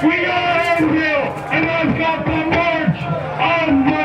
We are Anvil, and I've got the march on the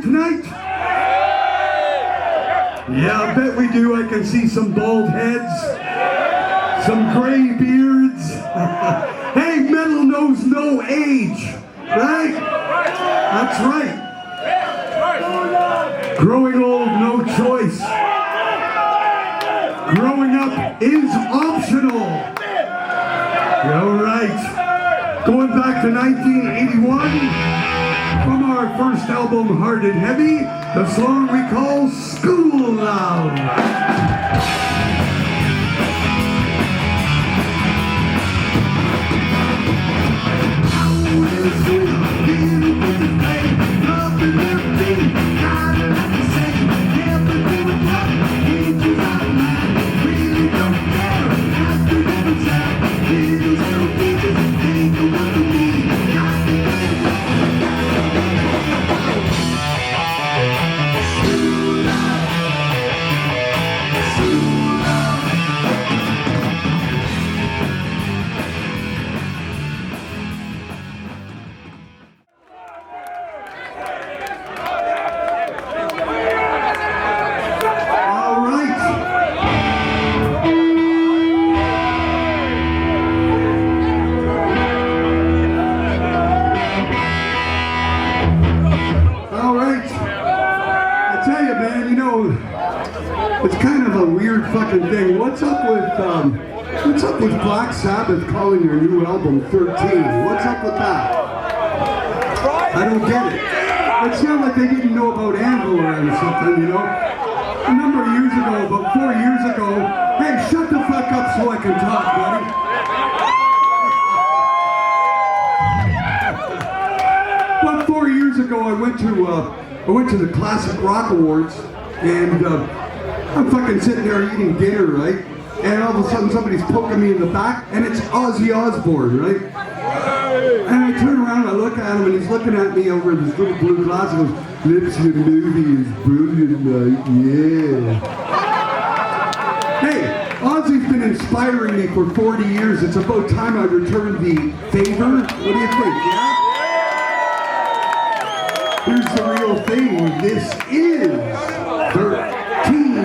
tonight? Yeah, I bet we do. I can see some bald heads, some gray beards. Hey, metal knows no age, right? That's right. Growing old, no choice. Growing up is optional. All right. Going back to 1981. From our first album, Hard and Heavy, the song we call School Love. It's kind of a weird fucking thing. What's up with Black Sabbath calling their new album 13? What's up with that? I don't get it. It sounds like they didn't know about Anvil or something, you know? A number of years ago, about 4 years ago, hey, shut the fuck up so I can talk, buddy. About 4 years ago, I went to the Classic Rock Awards, and I'm fucking sitting there eating dinner, right? And all of a sudden somebody's poking me in the back, and it's Ozzy Osbourne, right? And I turn around, I look at him, and he's looking at me over his little blue glass. He goes, "Lips, your movie is brilliant, mate. Yeah." Hey, Ozzy's been inspiring me for 40 years. It's about time I returned the favor. What do you think, yeah? Here's the real thing. This is 13.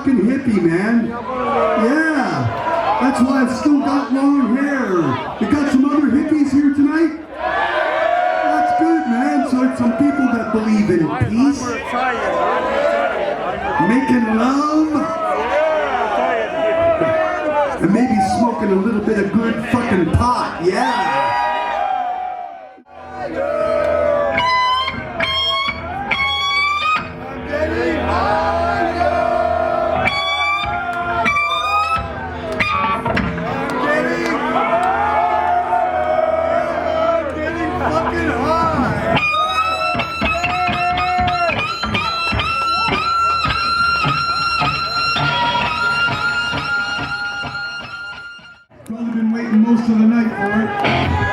Hippie, man. Yeah. That's why I've still got long hair. You got some other hippies here tonight? That's good, man. So it's some people that believe in peace, making love, and maybe smoking a little bit of good fucking pot. Yeah. Probably been waiting most of the night for it.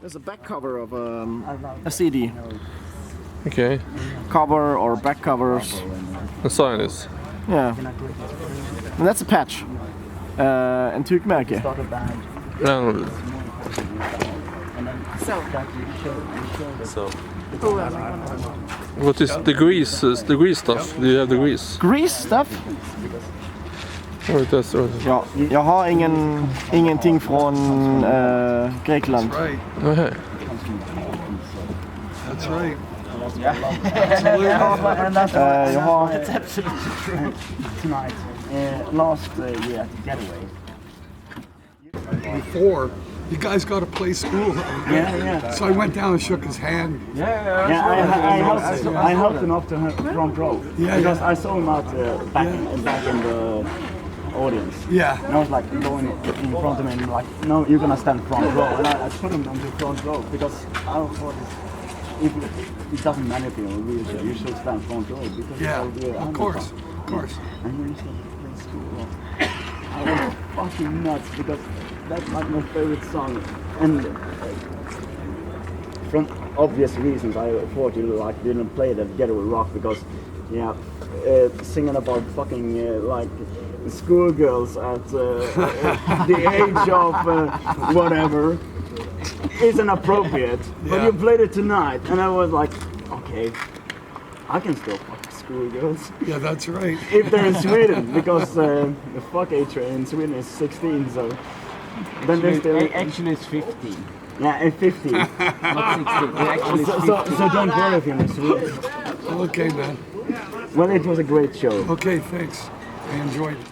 There's a back cover of a CD. Okay. Cover or back covers. En sinus. Yeah. And that's a patch. En tryckmärke. And so. What is the grease? The grease stuff? Do you have the grease? Grease stuff? Or that's right. Ja, jag har ingenting från Grekland. Right. Okay. That's right. Jag har It's absolutely true. Tonight, last year at the getaway. Before, you guys got to play school. Yeah. So I went down and shook his hand. I helped him up to front row. Yeah, because yeah. I saw him out back in the audience. Yeah. And I was like going in front of him and like, no, you're gonna stand front row. And I put him on the front row because I thought if it doesn't matter if you're in a wheelchair, you should stand front row because Yeah, of course. And when he started to play school, I was fucking nuts because that's like my favorite song. And from obvious reasons, I thought you like didn't play that Getaway Rock because, singing about fucking like schoolgirls at the age of whatever is inappropriate. But you played it tonight, and I was like, okay, I can still fuck schoolgirls. Yeah, that's right. If they're in Sweden, because the fuck age in Sweden is 16, so then they still... Actually, it's 15. Yeah, and 15. Not 16. Actually, it's So don't worry if you're in Sweden. Okay, man. Well, it was a great show. Okay, thanks. I enjoyed it.